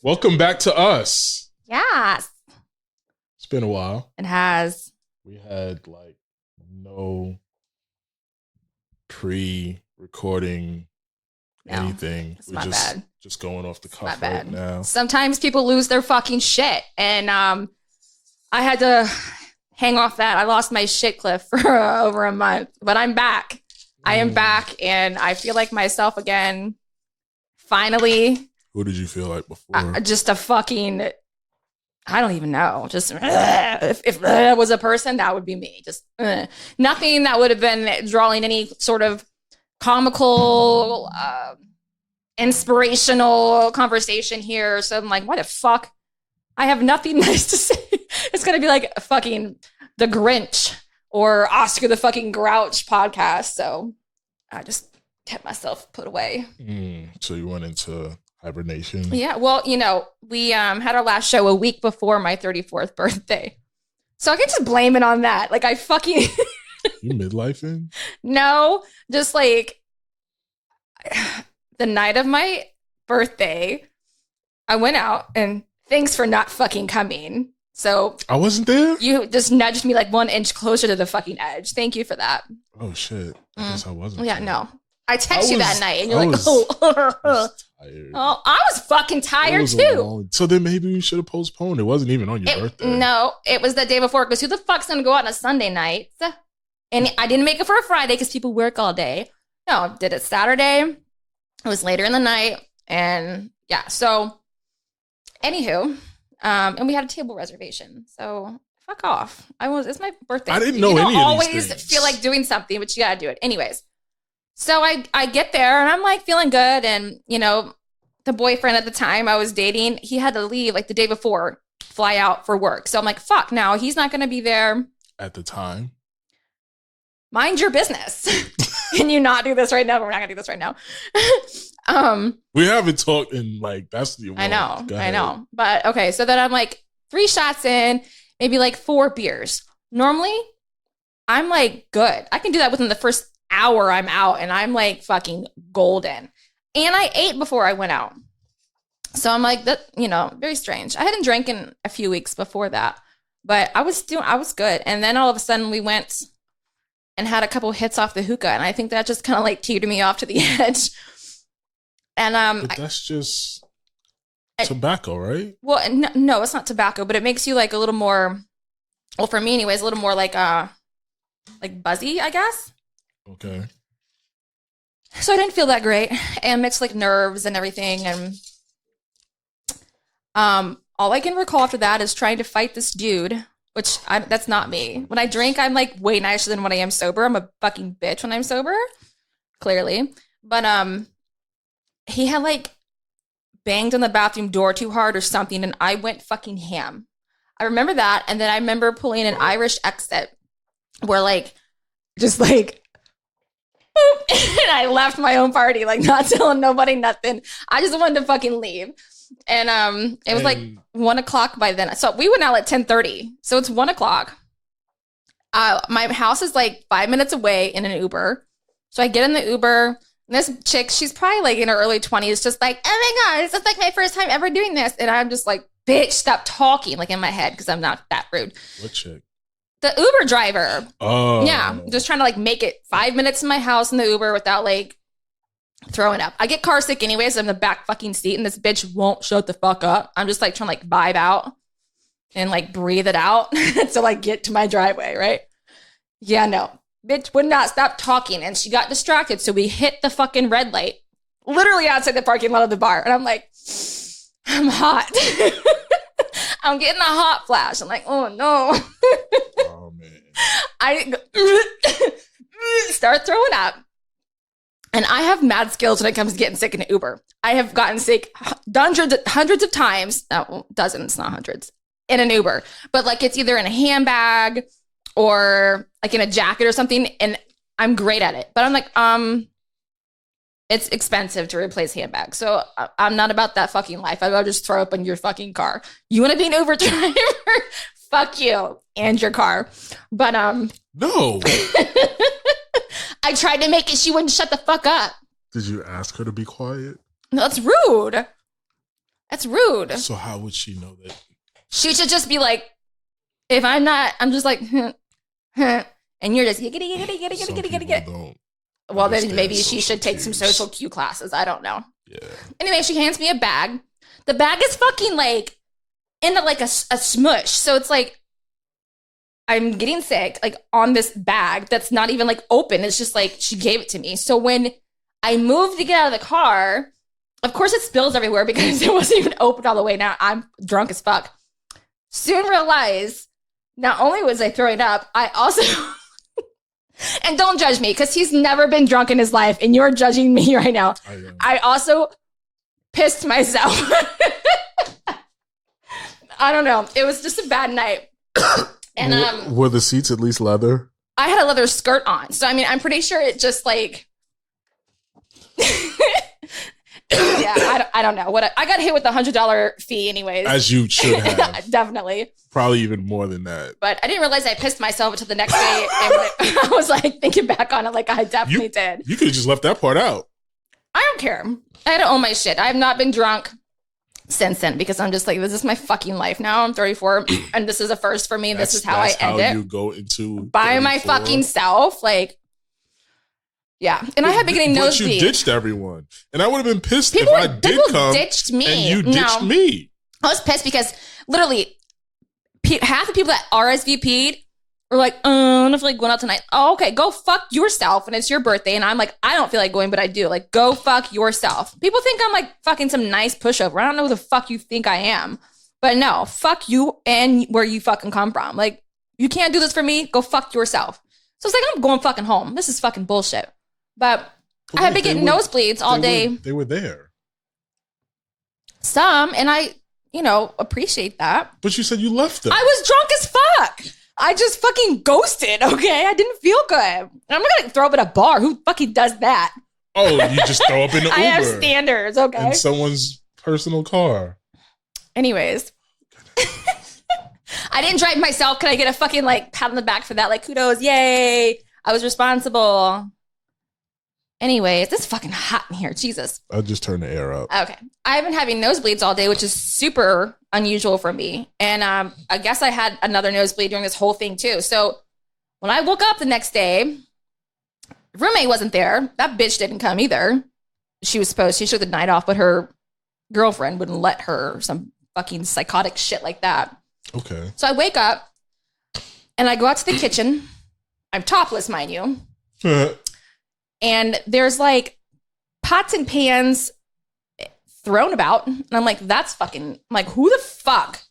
Welcome back to us. Yes. It's been a while. It has. We had like no pre-recording anything. It's my bad. Just going off the cuff right now. Sometimes people lose their fucking shit. And I had to hang off that. I lost my shit cliff for over a month. But I'm back. I am back and I feel like myself again. Finally. Who did you feel like before? Just a fucking, I don't even know. Just if it was a person, that would be me. Just nothing that would have been drawing any sort of comical, inspirational conversation here. So I'm like, what the fuck? I have nothing nice to say. It's going to be like fucking The Grinch or Oscar the fucking Grouch podcast. So I just kept myself put away. So you went into hibernation? Yeah. Well, you know, we had our last show a week before my 34th birthday. So I can just blame it on that. Like I fucking... You midlifing? No, just like the night of my birthday, I went out and thanks for not fucking coming. So I wasn't there? You just nudged me like 1 inch closer to the fucking edge. Thank you for that. Oh shit. I guess I wasn't. Yeah, there. No. I texted you that night and you're like, tired. Oh, I was fucking tired too. So then maybe we should have postponed. It wasn't even on your birthday. No, it was the day before because who the fuck's gonna go out on a Sunday night? And I didn't make it for a Friday because people work all day. No, I did it Saturday. It was later in the night. And yeah, so anywho, and we had a table reservation. So fuck off. It's my birthday. I didn't know any of these always things. feel like doing something, but you gotta do it. Anyways. So I get there and I'm like feeling good. And, you know, the boyfriend at the time I was dating, he had to leave like the day before, fly out for work. So I'm like, fuck, now he's not going to be there. At the time? Mind your business. Can you not do this right now? We're not going to do this right now. We haven't talked in like, that's the I know. But okay. So then I'm like 3 shots in, maybe like 4 beers. Normally I'm like good. I can do that within the first hour I'm out and I'm like fucking golden. And I ate before I went out. So I'm like, that, you know, very strange. I hadn't drank in a few weeks before that, but I was good. And then all of a sudden we went and had a couple hits off the hookah. And I think that just kind of like teetered me off to the edge. And but that's just tobacco, right? Well, no, it's not tobacco, but it makes you like a little more, well, for me anyways, a little more like buzzy, I guess. Okay. So I didn't feel that great. And mixed like nerves and everything. And all I can recall after that is trying to fight this dude, which that's not me. When I drink, I'm like way nicer than when I am sober. I'm a fucking bitch when I'm sober, clearly. But he had like banged on the bathroom door too hard or something. And I went fucking ham. I remember that. And then I remember pulling an Irish exit where like, just like, and I left my own party, like not telling nobody nothing. I just wanted to fucking leave. And it was like 1 o'clock by then. So we went out at 10:30. So it's 1 o'clock. My house is like 5 minutes away in an Uber. So I get in the Uber. And this chick, she's probably like in her early 20s, just like, oh my God, this is like my first time ever doing this. And I'm just like, bitch, stop talking, like in my head, because I'm not that rude. What chick? The Uber driver. Oh. Yeah. Just trying to like make it 5 minutes in my house in the Uber without like throwing up. I get car sick anyways. So I'm in the back fucking seat and this bitch won't shut the fuck up. I'm just like trying to like vibe out and like breathe it out to like get to my driveway, right? Yeah, no. Bitch would not stop talking and she got distracted. So we hit the fucking red light literally outside the parking lot of the bar. And I'm like, I'm hot. I'm getting a hot flash. I'm like, oh no. Oh man. I start throwing up. And I have mad skills when it comes to getting sick in an Uber. I have gotten sick hundreds of times. No, dozens, not hundreds. In an Uber. But like it's either in a handbag or like in a jacket or something. And I'm great at it. But I'm like, it's expensive to replace handbags. So I'm not about that fucking life. I'll just throw up in your fucking car. You want to be an Uber driver? Fuck you and your car. But no. I tried to make it. She wouldn't shut the fuck up. Did you ask her to be quiet? No, that's rude. That's rude. So how would she know that? She should just be like, if I'm not, I'm just like, and you're just get. Well, then maybe she should take some social cue classes. I don't know. Yeah. Anyway, she hands me a bag. The bag is fucking like into like a smush. So it's like I'm getting sick like on this bag that's not even like open. It's just like she gave it to me. So when I moved to get out of the car, of course it spills everywhere because it wasn't even open all the way. Now I'm drunk as fuck. Soon realized not only was I throwing up, I also... And don't judge me because he's never been drunk in his life and you're judging me right now. I also pissed myself. I don't know. It was just a bad night. And were the seats at least leather? I had a leather skirt on. So I mean, I'm pretty sure it just like yeah, I don't know. I got hit with a $100 fee anyways. As you should have. Definitely. Probably even more than that. But I didn't realize I pissed myself until the next day. And I was like thinking back on it, like I definitely did. You could have just left that part out. I don't care. I had to own my shit. I have not been drunk since then because I'm just like, this is my fucking life now. I'm 34 and this is a first for me. This is how I end it. You go into by 34. My fucking self. Like, yeah. And I had been getting nosebleeds. But you ditched everyone. And I would have been pissed if I did come ditched me. And you ditched me. I was pissed because literally half the people that RSVP'd were like, I don't feel like going out tonight. Oh, okay, go fuck yourself. And it's your birthday. And I'm like, I don't feel like going, but I do. Like, go fuck yourself. People think I'm like fucking some nice pushover. I don't know who the fuck you think I am. But no, fuck you and where you fucking come from. Like, you can't do this for me. Go fuck yourself. So it's like, I'm going fucking home. This is fucking bullshit. But I had been getting nosebleeds all day. They were there. Some, and I, appreciate that. But you said you left them. I was drunk as fuck. I just fucking ghosted, okay? I didn't feel good. I'm not gonna throw up at a bar. Who fucking does that? Oh, you just throw up in the Uber. I have standards, okay? In someone's personal car. Anyways. I didn't drive myself. Can I get a fucking pat on the back for that? Like, kudos, yay. I was responsible. Anyways, it's fucking hot in here. Jesus. I'll just turn the air up. Okay. I've been having nosebleeds all day, which is super unusual for me. And I guess I had another nosebleed during this whole thing too. So when I woke up the next day, roommate wasn't there. That bitch didn't come either. She took the night off, but her girlfriend wouldn't let her, some fucking psychotic shit like that. Okay. So I wake up and I go out to the kitchen. I'm topless, mind you. And there's pots and pans thrown about. And I'm like, that's fucking, I'm like, who the fuck?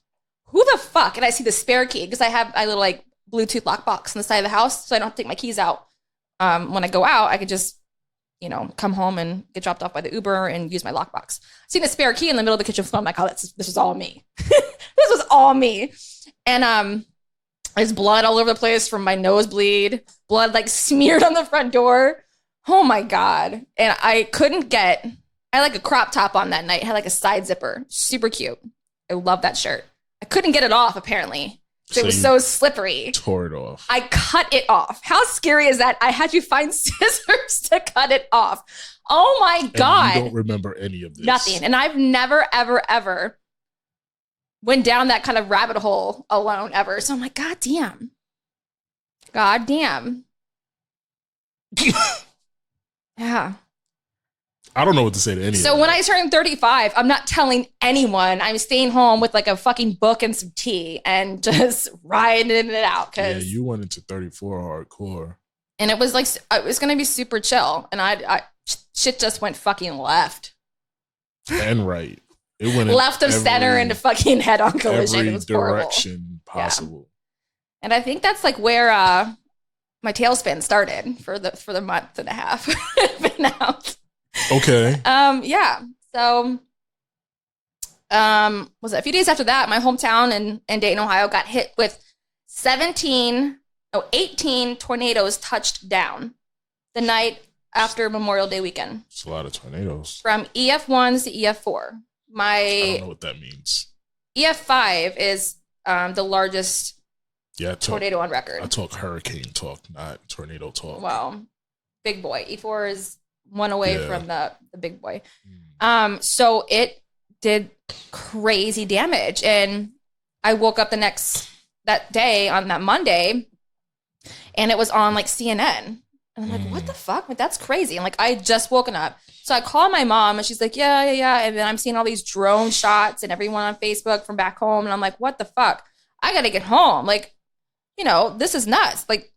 And I see the spare key because I have a little Bluetooth lockbox on the side of the house. So I don't have to take my keys out. When I go out, I could just, come home and get dropped off by the Uber and use my lockbox. Seeing a spare key in the middle of the kitchen floor, I'm like, oh, this was all me. This was all me. And there's blood all over the place from my nosebleed. Blood smeared on the front door. Oh my God. And I had a crop top on that night. It had a side zipper. Super cute. I love that shirt. I couldn't get it off apparently. So it was so slippery. Tore it off. I cut it off. How scary is that? I had to find scissors to cut it off. Oh my God. You don't remember any of this. Nothing. And I've never, ever, ever went down that kind of rabbit hole alone ever. So I'm like, God damn. Yeah. I don't know what to say to any of So when I turn 35, I'm not telling anyone. I'm staying home with a fucking book and some tea and just riding it out. Yeah, you went into 34 hardcore. And it was it was going to be super chill. And I shit just went fucking left. And right. It went left of center into fucking head-on collision. Every it was direction horrible. possible. Yeah. And I think that's where my tailspin started for the month and a half been out. Okay. Yeah. So was it a few days after that, my hometown in Dayton, Ohio got hit with 18 tornadoes touched down the night after Memorial Day weekend. It's a lot of tornadoes. From EF1s to EF4. I don't know what that means. EF5 is the largest tornado on record. I talk hurricane talk, not tornado talk. Well, big boy. E4 is one away from the big boy. So it did crazy damage. And I woke up that day on that Monday, and it was on like CNN. And I'm like, what the fuck? Like, that's crazy. And like, I had just woken up. So I called my mom and she's like, yeah. And then I'm seeing all these drone shots and everyone on Facebook from back home. And I'm like, what the fuck? I got to get home. Like, this is nuts. Like,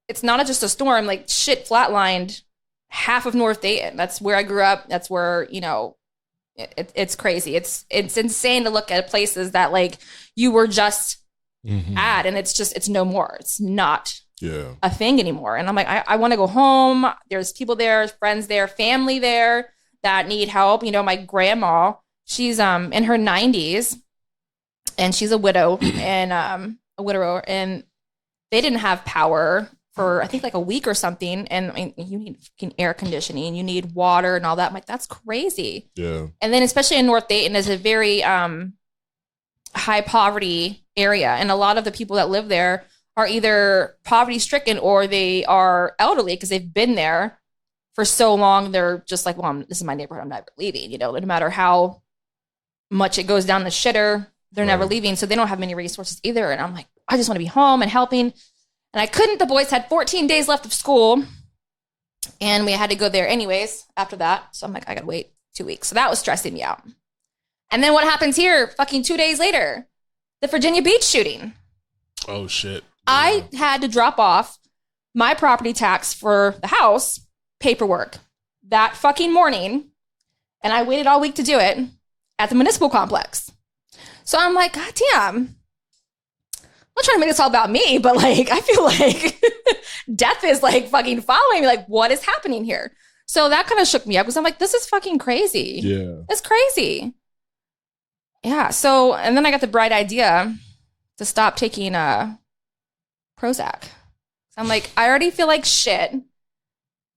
it's not just a storm. Like, shit flatlined half of North Dayton. That's where I grew up. That's where, it's crazy. It's insane to look at places that like you were just at, and it's no more. It's not a thing anymore. And I'm like, I want to go home. There's people there, friends there, family there that need help. My grandma, she's in her 90s and she's a widow and a widower, and they didn't have power for I think like a week or something. And I mean, you need fucking air conditioning, you need water and all that. I'm like, that's crazy. Yeah. And then especially in North Dayton is a very high poverty area. And a lot of the people that live there are either poverty stricken or they are elderly because they've been there for so long. They're just like, well, this is my neighborhood. I'm never leaving, no matter how much it goes down the shitter, they're never leaving. So they don't have many resources either. And I'm like, I just want to be home and helping. And I couldn't. The boys had 14 days left of school and we had to go there anyways after that. So I'm like, I got to wait 2 weeks. So that was stressing me out. And then what happens here? Fucking 2 days later, the Virginia Beach shooting. Oh, shit. I had to drop off my property tax for the house paperwork that fucking morning. And I waited all week to do it at the municipal complex. So I'm like, God damn. I'm not trying to make this all about me, but like, I feel like death is like fucking following me. Like, what is happening here? So that kind of shook me up because I'm like, this is fucking crazy. Yeah. It's crazy. Yeah. So, and then I got the bright idea to stop taking Prozac. I'm like, I already feel like shit.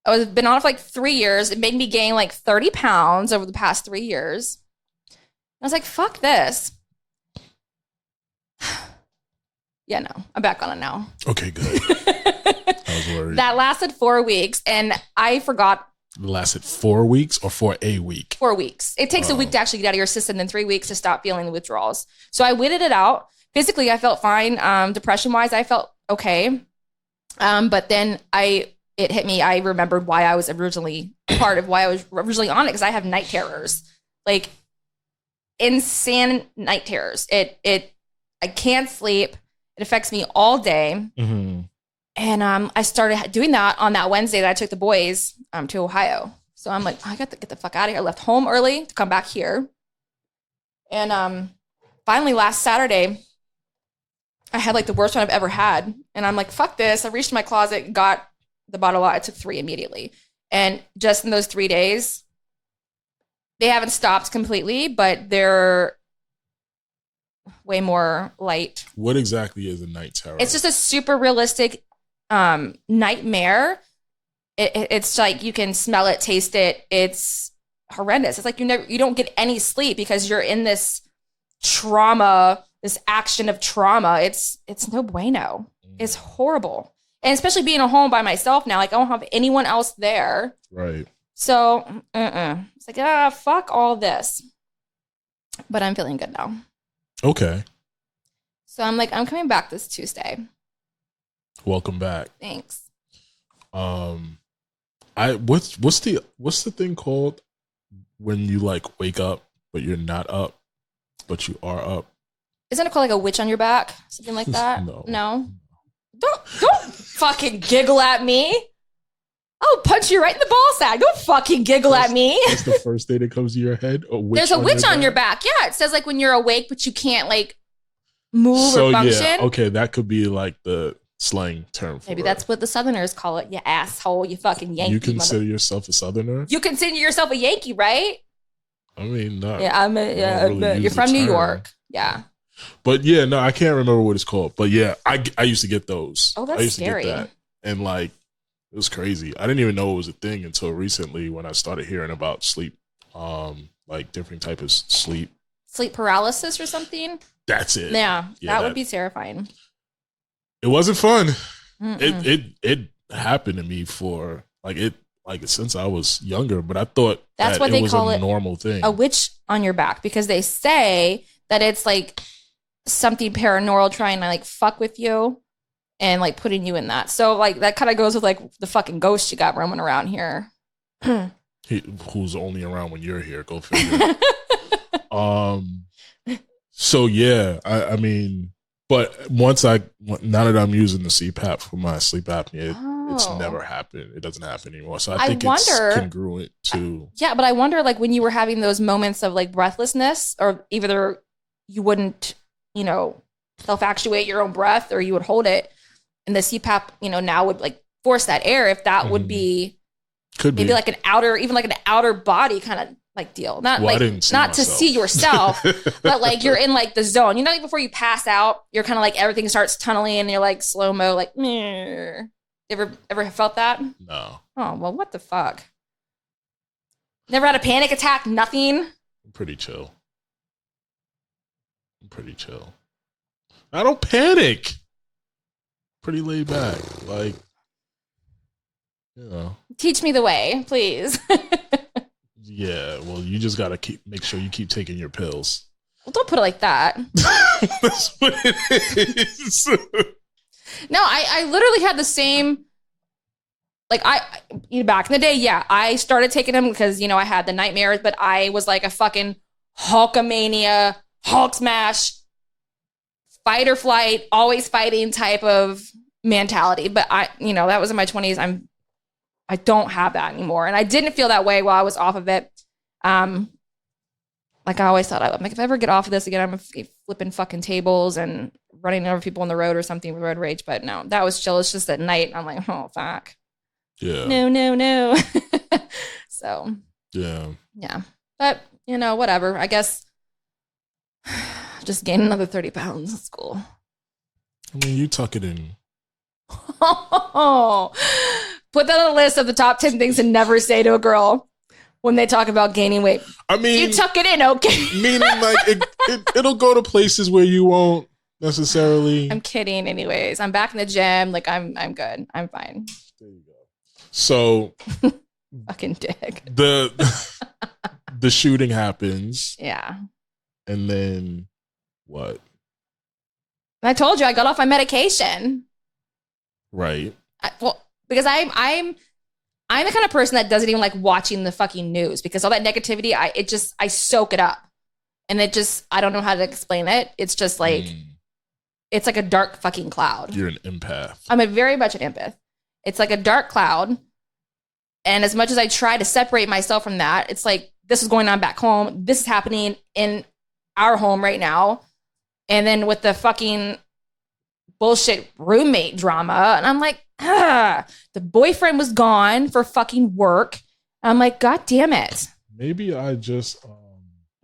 I've been on it for like 3 years. It made me gain like 30 pounds over the past 3 years. I was like, fuck this. Yeah, no, I'm back on it now. Okay, good. I was worried. That lasted 4 weeks, and I forgot. It lasted 4 weeks or for a week? 4 weeks. It takes a week to actually get out of your system, then 3 weeks to stop feeling the withdrawals. So I waited it out. Physically, I felt fine. Depression-wise, I felt okay. But then it hit me. I remembered why I was originally on it, because I have night terrors, like insane night terrors. I can't sleep. It affects me all day. Mm-hmm. And I started doing that on that Wednesday that I took the boys to Ohio. So I'm like, I got to get the fuck out of here. I left home early to come back here. And finally last Saturday, I had like the worst one I've ever had. And I'm like, fuck this. I reached in my closet, got the bottle out. I took 3 immediately. And just in those 3 days, they haven't stopped completely, but they're way more light. What exactly is a night terror? It's just a super realistic nightmare. It's like you can smell it, taste it. It's horrendous. It's like you don't get any sleep because you're in this trauma, this action of trauma. It's no bueno. It's horrible. And especially being at home by myself now, like I don't have anyone else there. Right. So it's like, fuck all this. But I'm feeling good now. Okay. So I'm like, I'm coming back this Tuesday. Welcome back. Thanks. What's the thing called when you like wake up but you're not up, but you are up? Isn't it called like a witch on your back? Something like that? No. Don't fucking giggle at me. I'll punch you right in the ball sack. Don't fucking giggle at me. That's the first thing that comes to your head? There's a witch on your back. Yeah, it says like when you're awake, but you can't like move or function. Yeah, okay, that could be like the slang term for Maybe that's what the Southerners call it. You asshole, you fucking Yankee. You consider yourself a Southerner? You consider yourself a Yankee, right? I mean, not. Yeah, you're from New York. Yeah. But yeah, no, I can't remember what it's called. But yeah, I used to get those. Oh, that's I used scary. To get that. And like, it was crazy. I didn't even know it was a thing until recently when I started hearing about sleep, like different type of sleep. Sleep paralysis or something? That's it. Yeah, that would be terrifying. It wasn't fun. Mm-mm. It happened to me for like it like since I was younger, but I thought that's that what it they was call a it, normal thing. a witch on your back, because they say that it's like something paranormal trying to like fuck with you and like putting you in that. So like that kind of goes with like the fucking ghost you got roaming around here. Who's only around when you're here? Go figure. So yeah, I mean, but now that I'm using the CPAP for my sleep apnea, it's never happened. It doesn't happen anymore. So I think it's congruent to. Yeah, but I wonder, like, when you were having those moments of like breathlessness, or either you wouldn't, self-actuate your own breath, or you would hold it, and the CPAP, now would like force that air. If that would be, could maybe be like an outer body kind of like deal. Not well, like not to see yourself, but like you're in like the zone. Like before you pass out, you're kind of like everything starts tunneling and you're like slow-mo, like meh. Ever felt that? No. Oh, well, what the fuck? Never had a panic attack, nothing? I'm pretty chill. I don't panic. Pretty laid back. Like, Teach me the way, please. Yeah, well, you just gotta make sure you keep taking your pills. Well, don't put it like that. That's what it is. No, I literally had the same. Like back in the day, yeah, I started taking them because I had the nightmares, but I was like a fucking Hulkamania, Hulk smash, fight or flight, always fighting type of mentality. But that was in my 20s. I don't have that anymore. And I didn't feel that way while I was off of it. Like I always thought, if I ever get off of this again, I'm flipping fucking tables and running over people on the road or something with road rage. But no, that was chill. It's just at night. I'm like, oh, fuck. Yeah. No. So. Yeah. Yeah. But, whatever. I guess just gain another 30 pounds. That's cool. I mean, you tuck it in. Oh. Put that on the list of the top 10 things to never say to a girl when they talk about gaining weight. I mean, you tuck it in, okay? Meaning, like, it'll go to places where you won't necessarily. I'm kidding, anyways. I'm back in the gym. Like, I'm good. I'm fine. There you go. So, fucking dick. The shooting happens. Yeah. And then what? I told you I got off my medication. Right. Because I'm the kind of person that doesn't even like watching the fucking news, because all that negativity, I soak it up, and I don't know how to explain it. It's just like, it's like a dark fucking cloud. You're an empath. I'm very much an empath. It's like a dark cloud. And as much as I try to separate myself from that, it's like, this is going on back home. This is happening in our home right now. And then with the fucking bullshit roommate drama. And I'm like, the boyfriend was gone for fucking work. I'm like, God damn it. Maybe I just...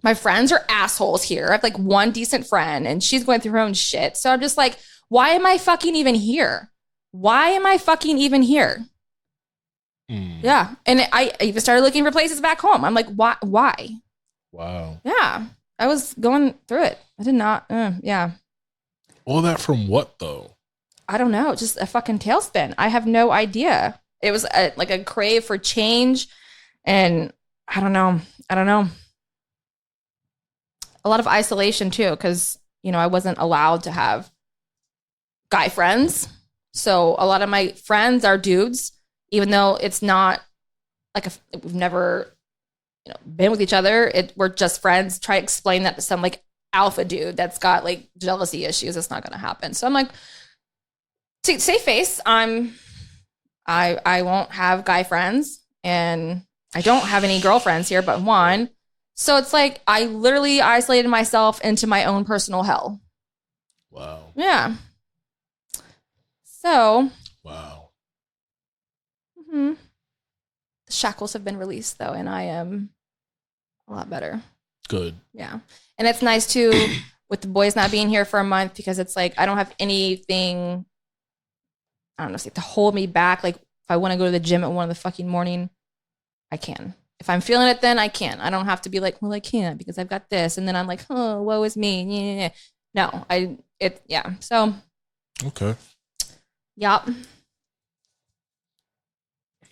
My friends are assholes here. I have like one decent friend and she's going through her own shit. So I'm just like, why am I fucking even here? Yeah. And I even started looking for places back home. I'm like, why? Wow. Yeah. I was going through it. I did not. Yeah. All that from what, though? I don't know. Just a fucking tailspin. I have no idea. It was like a crave for change. And I don't know. A lot of isolation, too, because, I wasn't allowed to have guy friends. So a lot of my friends are dudes, even though it's not like we've never been with each other. We're just friends. Try to explain that to some like alpha dude that's got like jealousy issues. It's not going to happen. So I'm like, to save face, I won't have guy friends, and I don't have any girlfriends here but one. So it's like I literally isolated myself into my own personal hell. Wow. Yeah. So. Wow. The shackles have been released, though, and I am a lot better. Good. Yeah. And it's nice, too, with the boys not being here for a month, because it's like I don't have anything, I don't know, to hold me back. Like, if I want to go to the gym at 1 in the fucking morning, I can. If I'm feeling it, then I can. I don't have to be like, well, I can't because I've got this. And then I'm like, oh, woe is me. Yeah. No, yeah. So. Okay. Yup.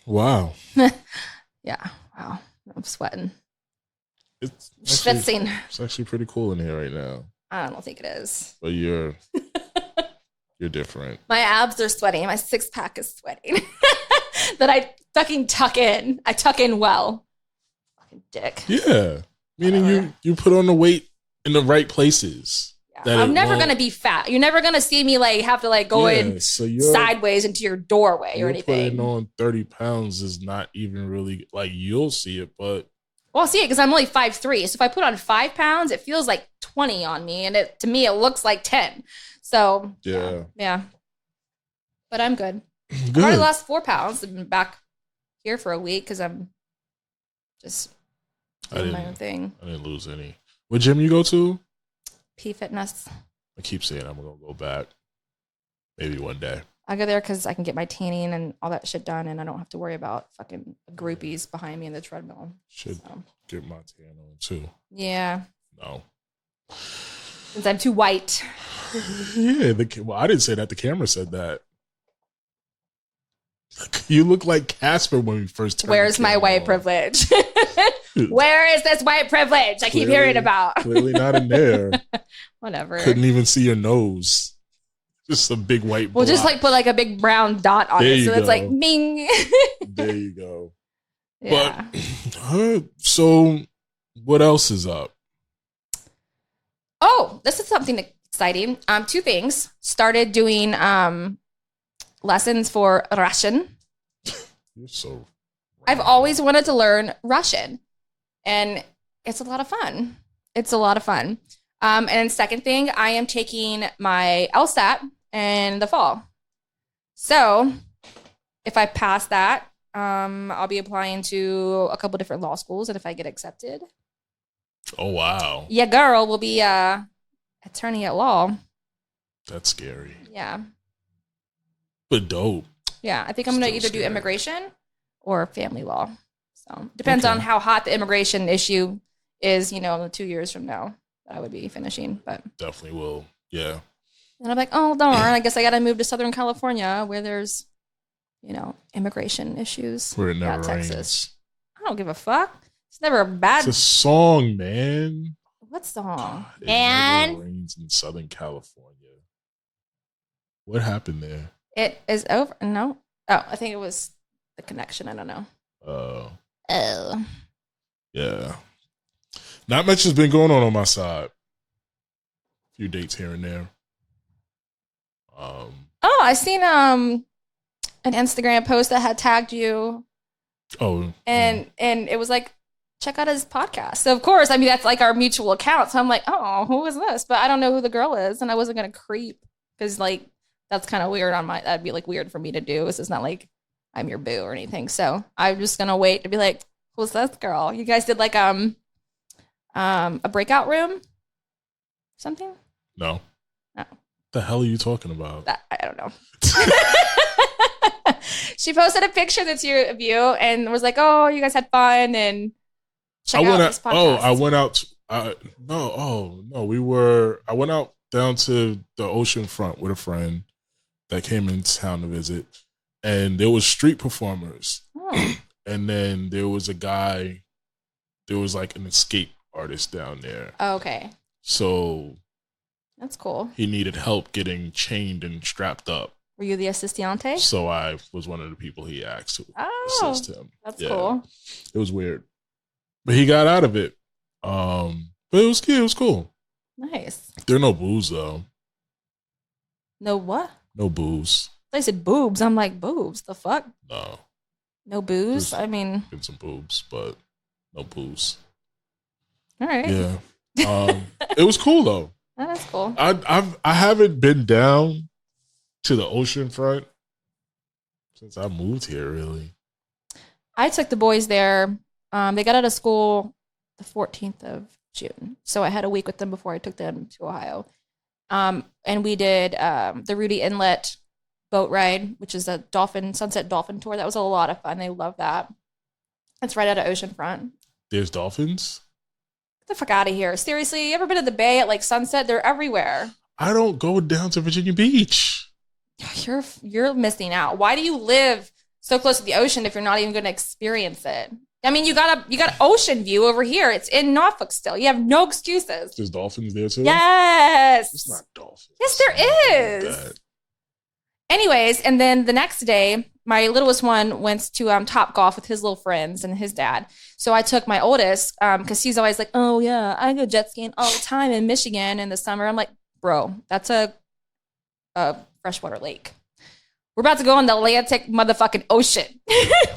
Wow. Yeah. Wow. I'm sweating. It's actually pretty cool in here right now. I don't think it is. But you're different. My abs are sweating. My 6-pack is sweating. That I fucking tuck in. I tuck in well. Fucking dick. Yeah. Meaning you put on the weight in the right places. Yeah. I'm never going to be fat. You're never going to see me like have to like go in sideways into your doorway or anything. Putting on 30 pounds is not even really like you'll see it, but. Well, I'll see it because I'm only 5'3". So if I put on 5 pounds, it feels like 20 on me. And to me, it looks like 10. So yeah. But I'm good. I've already lost 4 pounds. I've been back here for a week because I'm just doing my own thing. I didn't lose any. What gym you go to? P Fitness. I keep saying I'm going to go back. Maybe one day. I go there because I can get my tanning and all that shit done, and I don't have to worry about fucking groupies behind me in the treadmill. Should get my tan on too. Yeah. No. Since I'm too white. Yeah. Well, I didn't say that. The camera said that. You look like Casper when we first turned. Where's my white privilege? Where is this white privilege I keep hearing about? Clearly not in there. Whatever. Couldn't even see your nose. Just a big white block. Well, just like put like a big brown dot on it. So it's like ming. There you go. Yeah. But so what else is up? Oh, this is something exciting. 2 things. Started doing lessons for Russian. You're so I've always wanted to learn Russian, and it's a lot of fun. And then second thing, I am taking my LSAT in the fall. So if I pass that, I'll be applying to a couple different law schools, and if I get accepted. Oh, wow. Yeah, girl will be attorney at law. That's scary. Yeah. But dope. Yeah, I think I'm going to either do immigration or family law. So depends on how hot the immigration issue is, 2 years from now that I would be finishing. But definitely will. Yeah. And I'm like, oh, darn, I guess I got to move to Southern California where there's, immigration issues. Where it never Texas. rains. I don't give a fuck. It's never a bad. It's a song, man. What song? It never rains in Southern California. What happened there? It is over. No. Oh, I think it was the connection. I don't know. Oh. Yeah. Not much has been going on my side. A few dates here and there. Oh, I seen an Instagram post that had tagged you. Oh. And it was like, check out his podcast. So of course, I mean that's like our mutual account. So I'm like, oh, who is this? But I don't know who the girl is, and I wasn't gonna creep because like that's kind of weird that'd be like weird for me to do. This is not like I'm your boo or anything. So I'm just gonna wait to be like, who's this girl? You guys did like a breakout room? Something? No. No. What the hell are you talking about? I don't know. She posted a picture that's of you and was like, oh, you guys had fun and check out this podcast. I went out. I went out down to the ocean front with a friend that came in town to visit, and there was street performers. Oh. And then there was a guy, there was like an escape artist down there. Oh, okay. So that's cool. He needed help getting chained and strapped up. Were you the assistante? So I was one of the people he asked to assist him. That's cool. It was weird. But he got out of it. But it was cool. Nice. There are no booze though. No what? No booze. They said boobs. I'm like, boobs? The fuck? No. No booze? I mean. Been some boobs, but no booze. All right. Yeah. It was cool though. That's cool. I haven't been down to the ocean front since I moved here, really. I took the boys there. They got out of school the 14th of June. So I had a week with them before I took them to Ohio. And we did the Rudy Inlet boat ride, which is a sunset dolphin tour. That was a lot of fun. They love that. It's right out of oceanfront. There's dolphins? Get the fuck out of here. Seriously, you ever been to the bay at like sunset? They're everywhere. I don't go down to Virginia Beach. You're missing out. Why do you live so close to the ocean if you're not even going to experience it? I mean, you got ocean view over here. It's in Norfolk still. You have no excuses. There's dolphins there too? Yes. It's not dolphins. Yes, there is. Anyways, and then the next day, my littlest one went to Top Golf with his little friends and his dad. So I took my oldest because he's always like, oh, yeah, I go jet skiing all the time in Michigan in the summer. I'm like, bro, that's a freshwater lake. We're about to go in the Atlantic motherfucking ocean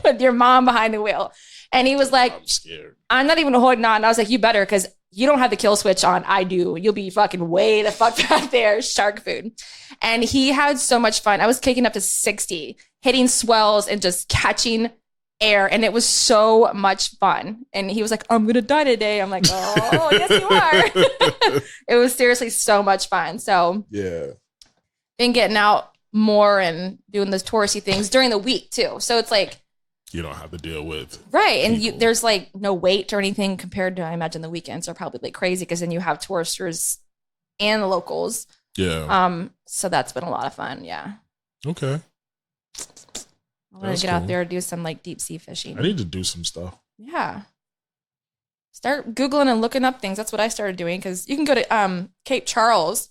with your mom behind the wheel. And he was like, I'm scared. I'm not even holding on. And I was like, you better, because you don't have the kill switch on. I do. You'll be fucking way the fuck back there. Shark food. And he had so much fun. I was kicking up to 60, hitting swells and just catching air. And it was so much fun. And he was like, I'm going to die today. I'm like, oh, yes, you are. It was seriously so much fun. So yeah, been getting out more and doing those touristy things during the week too. So it's like, you don't have to deal with right, and there's like no wait or anything compared to, I imagine the weekends are probably like crazy because then you have touristers and the locals. Yeah. So that's been a lot of fun. Yeah. Okay. I'm gonna get out there and do some like deep sea fishing. I need to do some stuff. Yeah. Start Googling and looking up things. That's what I started doing because you can go to Cape Charles,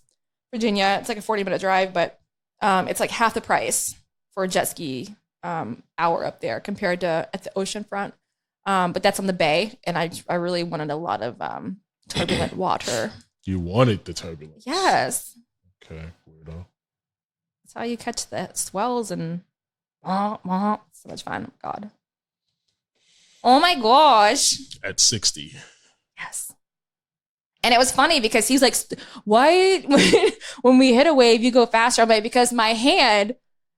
Virginia. It's like a 40-minute drive, but it's like half the price for a jet ski hour up there compared to at the ocean front. But that's on the bay, and I really wanted a lot of turbulent water. You wanted the turbulence? Yes. Okay, weirdo. That's how you catch the swells and so much fun. Oh, God. Oh my gosh. At 60. Yes. And it was funny because he's like, why when we hit a wave, you go faster? I'm like, because my hand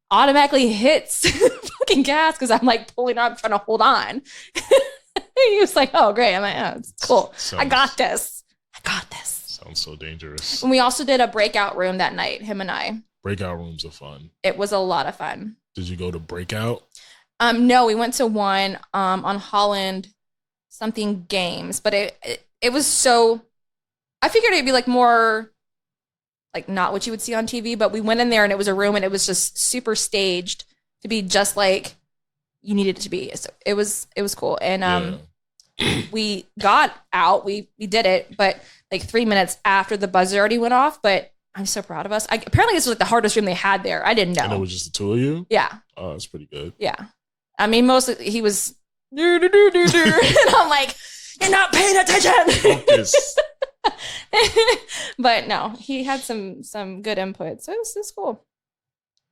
automatically hits fucking gas because I'm like pulling up, trying to hold on. He was like, oh, great. I'm like, oh, it's cool. I got this. Sounds so dangerous. And we also did a breakout room that night, him and I. Breakout rooms are fun. It was a lot of fun. Did you go to breakout? No, we went to one on Holland something games, but it was so, I figured it'd be like more like not what you would see on TV, but we went in there and it was a room and it was just super staged to be just like you needed it to be. So it was cool. And we got out, we did it, but like 3 minutes after the buzzer already went off, but I'm so proud of us. Apparently this was like the hardest room they had there. I didn't know. And it was just the two of you? Yeah. Oh, that's pretty good. Yeah. I mean, mostly he was and I'm like, you're not paying attention. Focus. But no, he had some good input. So it was cool.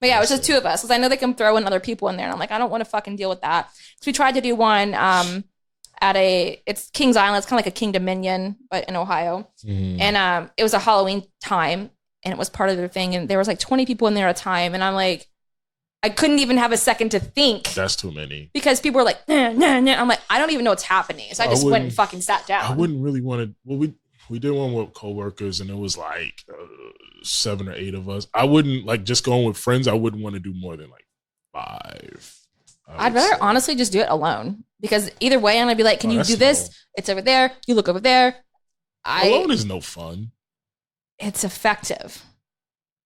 But yeah, it was just two of us. Because I know they can throw in other people in there. And I'm like, I don't want to fucking deal with that. So we tried to do one it's Kings Island. It's kind of like a King Dominion, but in Ohio. Mm. And it was a Halloween time. And it was part of their thing. And there was like 20 people in there at a time. And I'm like, I couldn't even have a second to think. That's too many. Because people were like, nah, nah, nah. I'm like, I don't even know what's happening. So I just went and fucking sat down. I wouldn't really want to. Well, we did one with coworkers and it was like 7 or 8 of us. I wouldn't like just going with friends. I wouldn't want to do more than like 5. I'd rather honestly just do it alone because either way, I'm going to be like, can you do this? It's over there. You look over there. Alone is no fun. It's effective.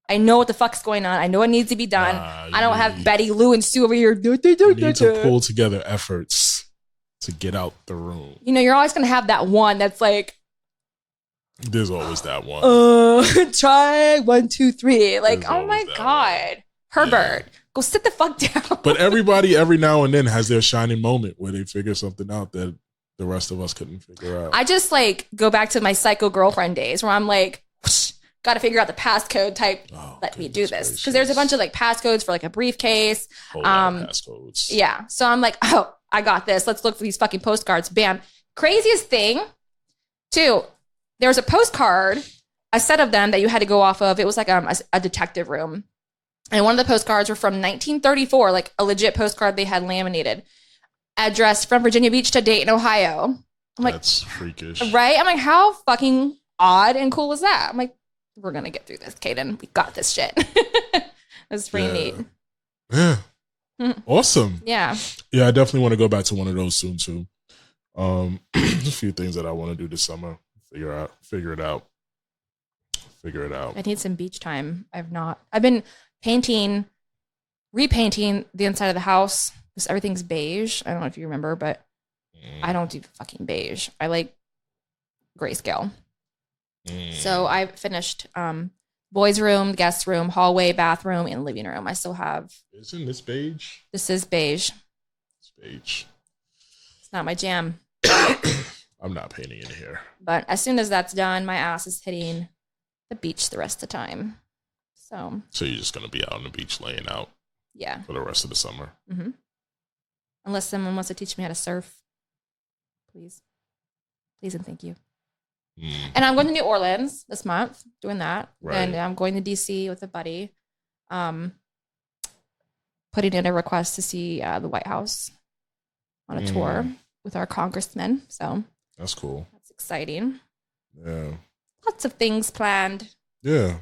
I know what the fuck's going on. I know what needs to be done. I don't have Betty, Lou, and Sue over here. You need to pull together efforts to get out the room. You know, you're always going to have that one that's like. There's always that one. Try 1, 2, 3. Like, there's oh my God. One. Herbert, go sit the fuck down. But everybody every now and then has their shining moment where they figure something out that the rest of us couldn't figure out. I just like go back to my psycho girlfriend days where I'm like, got to figure out the passcode type. Let me do this. Because there's a bunch of like passcodes for like a briefcase. Passcodes. Yeah. So I'm like, oh, I got this. Let's look for these fucking postcards. Bam. Craziest thing, too, there was a postcard, a set of them that you had to go off of. It was like a detective room. And one of the postcards were from 1934, like a legit postcard they had laminated. Addressed from Virginia Beach to Dayton, Ohio. I'm like, that's freakish. Right? I'm like, how fucking odd and cool is that? I'm like, we're going to get through this, Kaden. We got this shit. It's pretty neat. Yeah. Awesome. Yeah. Yeah, I definitely want to go back to one of those soon, too. There's a few things that I want to do this summer. Figure it out. I need some beach time. I've been repainting the inside of the house because everything's beige. I don't know if you remember, but I don't do fucking beige. I like grayscale. So I finished boys' room, guest room, hallway, bathroom, and living room. I still have. Isn't this beige? This is beige. It's beige. It's not my jam. I'm not painting in here. But as soon as that's done, my ass is hitting the beach the rest of the time. So you're just going to be out on the beach laying out? Yeah. For the rest of the summer? Mm-hmm. Unless someone wants to teach me how to surf. Please. Please and thank you. And I'm going to New Orleans this month, doing that. Right. And I'm going to DC with a buddy. Putting in a request to see the White House on a tour with our congressmen. So that's cool. That's exciting. Yeah. Lots of things planned. Yeah.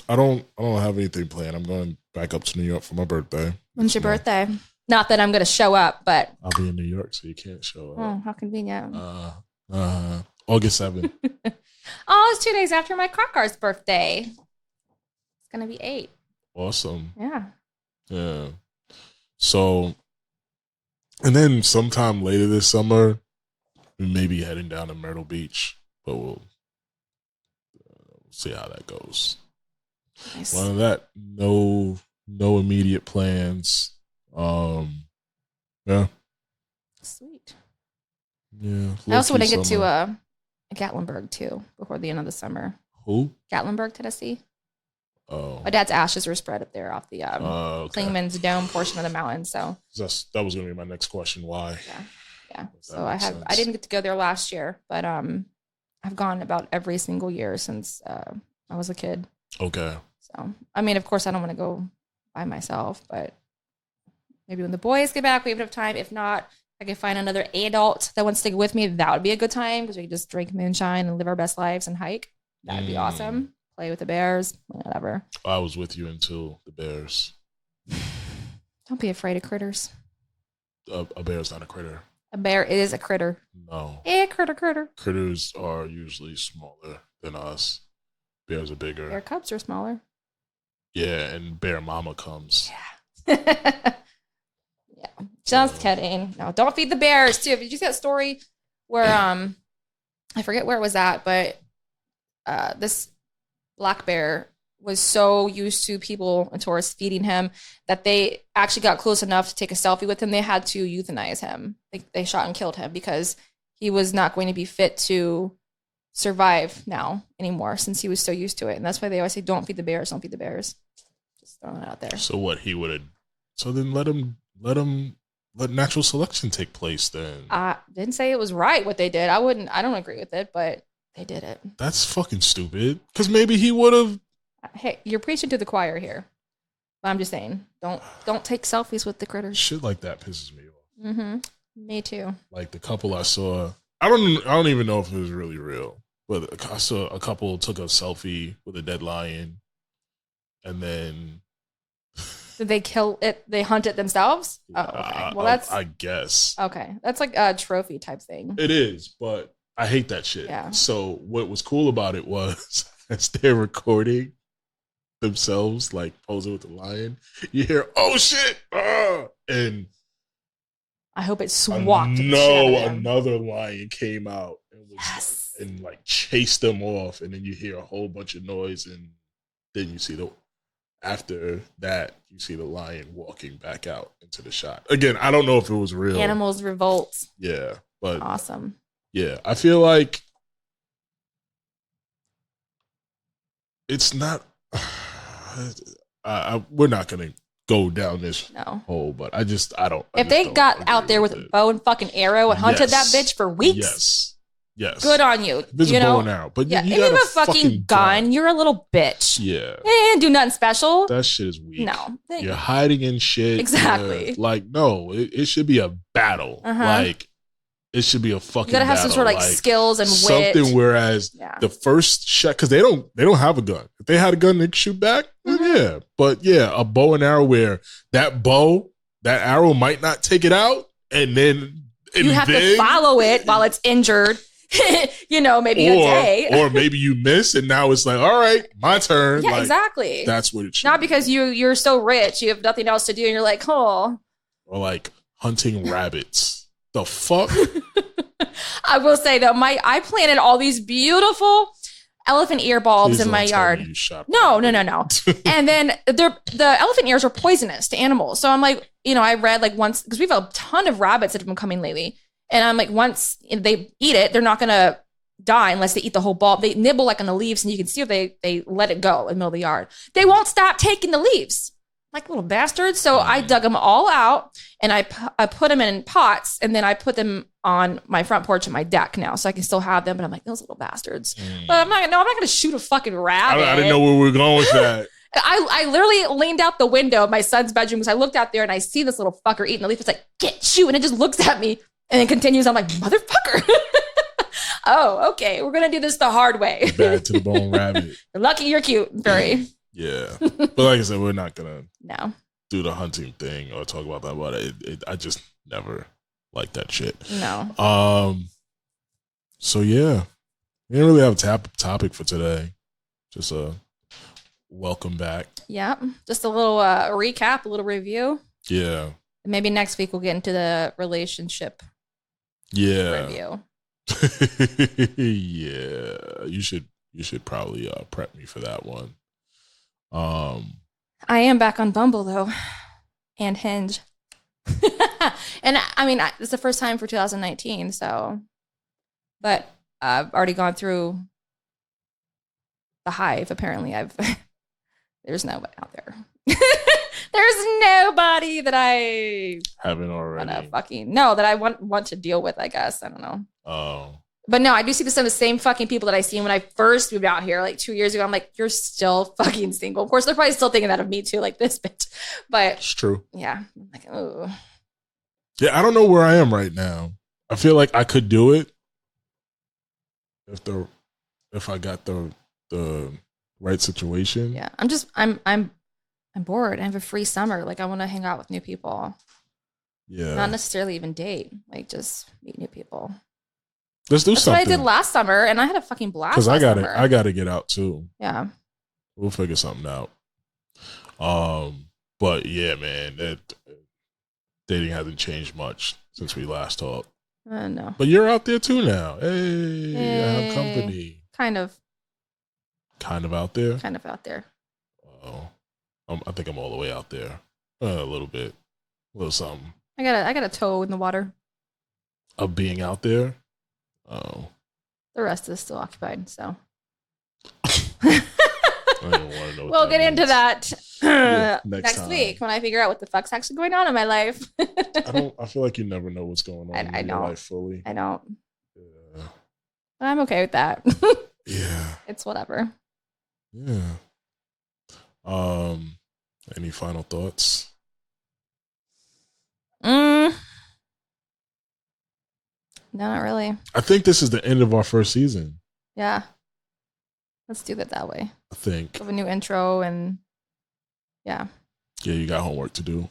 I don't have anything planned. I'm going back up to New York for my birthday. When's your birthday? Not that I'm going to show up, but I'll be in New York, so you can't show up. Oh, how convenient. August 7th. Oh, it's 2 days after my Crockar's birthday. It's going to be 8. Awesome. Yeah. Yeah. So, and then sometime later this summer, we may be heading down to Myrtle Beach, but we'll see how that goes. Nice. Other than that, no immediate plans. Yeah. Sweet. Yeah. I also want to get to Gatlinburg too before the end of the summer. Who? Gatlinburg, Tennessee. Oh. My dad's ashes were spread up there off the Klingman's Dome portion of the mountain. So that was going to be my next question. Why? Yeah. So I didn't get to go there last year, but I've gone about every single year since I was a kid. Okay. So I mean, of course, I don't want to go by myself, but maybe when the boys get back, we have enough time. If not, I can find another adult that wants to go with me. That would be a good time because we can just drink moonshine and live our best lives and hike. That would be awesome. Play with the bears, whatever. I was with you until the bears. Don't be afraid of critters. A bear's not a critter. A bear is a critter. No. Critter. Critters are usually smaller than us. Bears are bigger. Bear cubs are smaller. Yeah, and bear mama comes. Yeah. Yeah. Just kidding. No, don't feed the bears too. Did you see that story where I forget where it was at, but this black bear was so used to people and tourists feeding him that they actually got close enough to take a selfie with him. They had to euthanize him. They shot and killed him because he was not going to be fit to survive now anymore since he was so used to it. And that's why they always say, don't feed the bears, don't feed the bears. Just throwing it out there. So what he would have, so then let natural selection take place then. I didn't say it was right what they did. I don't agree with it, but they did it. That's fucking stupid. Because maybe he would have. Hey, you're preaching to the choir here. But I'm just saying, don't take selfies with the critters. Shit like that pisses me off. Mm-hmm. Me too. Like the couple I saw, I don't even know if it was really real, but I saw a couple took a selfie with a dead lion, and then did they kill it? They hunt it themselves? Oh, okay. Well, that's I guess okay. That's like a trophy type thing. It is, but I hate that shit. Yeah. So what was cool about it was as they're recording themselves, like posing with the lion, you hear, "Oh shit!" And I hope it swapped. Another lion came out and like chased them off, and then you hear a whole bunch of noise, and then you see after that you see the lion walking back out into the shot. Again, I don't know if it was real. Animals revolt. Yeah, but awesome. Yeah, I feel like it's not. We're not gonna go down this hole, but I don't. If they got out there with a bow and fucking arrow and hunted that bitch for weeks, yes, good on you. If it's a bow and arrow, but if you have a fucking gun, you're a little bitch. Yeah, they didn't do nothing special. That shit is weak. No, you're hiding in shit. Exactly. Like no, it should be a battle. Like. It should be a fucking. You gotta have some sort of like skills and wit. Something. Whereas the first shot, because they don't have a gun. If they had a gun, they could shoot back. Yeah, but a bow and arrow where that arrow might not take it out, and then you have to follow it while it's injured. Maybe a day, or maybe you miss, and now it's like, all right, my turn. Yeah, like, exactly. That's what it should. Not because you're so rich, you have nothing else to do, and you're like, oh. or like hunting rabbits. The fuck? I will say though, I planted all these beautiful elephant ear bulbs in my yard. No. And then the elephant ears are poisonous to animals. So I'm like, I read like once, because we have a ton of rabbits that have been coming lately. And I'm like, once they eat it, they're not going to die unless they eat the whole bulb. They nibble like on the leaves, and you can see if they let it go in the middle of the yard. They won't stop taking the leaves. Like little bastards. So I dug them all out, and I put them in pots, and then I put them on my front porch and my deck now, so I can still have them. But I'm like, those little bastards. But I'm not going to shoot a fucking rabbit. I didn't know where we were going with that. I literally leaned out the window of my son's bedroom because I looked out there and I see this little fucker eating the leaf. It's like, get you. And it just looks at me and then continues. I'm like, motherfucker. Oh, okay. We're going to do this the hard way. Bad to the bone rabbit. You're lucky you're cute. Very. Yeah. But like I said, we're not going to do the hunting thing or talk about that. But I just never liked that shit. No. So yeah. We didn't really have a topic for today. Just a welcome back. Yeah. Just a little recap, a little review. Yeah. Maybe next week we'll get into the relationship review. Yeah. You should probably prep me for that one. I am back on Bumble though, and Hinge. And I mean, it's the first time for 2019, so, but I've already gone through the Hive. Apparently there's nobody out there. There's nobody that I haven't already that I want to deal with, I guess. I don't know. Oh. But no, I do see some of the same fucking people that I seen when I first moved out here like 2 years ago. I'm like, you're still fucking single. Of course, they're probably still thinking that of me too, like this bitch. But it's true. Yeah. I'm like, oh. Yeah, I don't know where I am right now. I feel like I could do it if I got the right situation. Yeah. I'm bored. I have a free summer. Like I want to hang out with new people. Yeah. Not necessarily even date. Like just meet new people. Let's do That's something. That's what I did last summer, and I had a fucking blast. Because I gotta get out too. Yeah. We'll figure something out. But yeah, man, dating hasn't changed much since we last talked. No. But you're out there too now. Hey, I have company. Kind of. Kind of out there? Kind of out there. Oh. I think I'm all the way out there. A little bit. A little something. I got a toe in the water. Of being out there? Oh. The rest is still occupied, so. I don't want to know. We'll get into that next week when I figure out what the fuck's actually going on in my life. I feel like you never know what's going on in your life fully. I don't. Yeah. But I'm okay with that. Yeah. It's whatever. Yeah. Any final thoughts? No, not really. I think this is the end of our first season. Yeah. Let's do that way. I think. Have a new intro and yeah. Yeah, you got homework to do.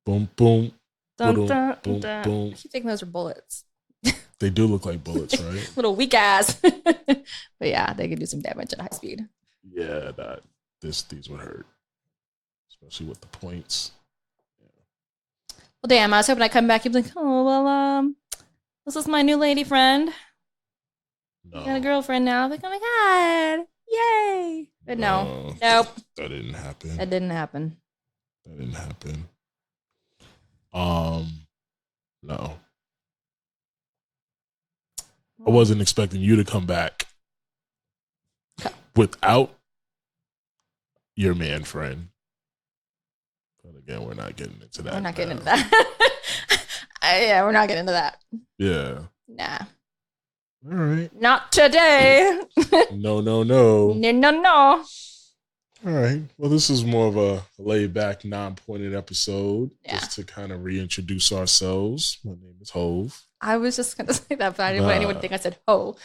Boom, boom. Dun, dun, boom, dun. boom. I keep thinking those are bullets. They do look like bullets, right? Little weak ass. But yeah, they can do some damage at high speed. Yeah, these would hurt. Especially with the points. Well, damn, I was hoping I'd come back. You'd be like, oh, well, this is my new lady friend. No. I got a girlfriend now. I'm like, oh my God. Yay. But no. Nope. That didn't happen. That didn't happen. No. I wasn't expecting you to come back without your man friend. But again, we're not getting into that. We're not getting into that. Yeah, we're not getting into that. Yeah. Nah. All right. Not today. No. No. All right. Well, this is more of a laid-back, non-pointed episode, just to kind of reintroduce ourselves. My name is Hove. I was just going to say that, but I didn't want anyone to think I said ho.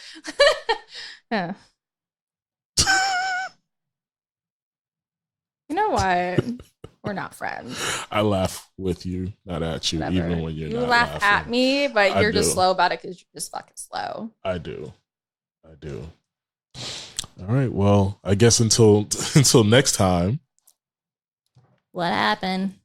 Yeah. You know what? We're not friends. I laugh with you, not at you, Whatever. even when you're not laughing. You laugh at me, but you're just slow about it because you're just fucking slow. I do. All right. Well, I guess until next time. What happened?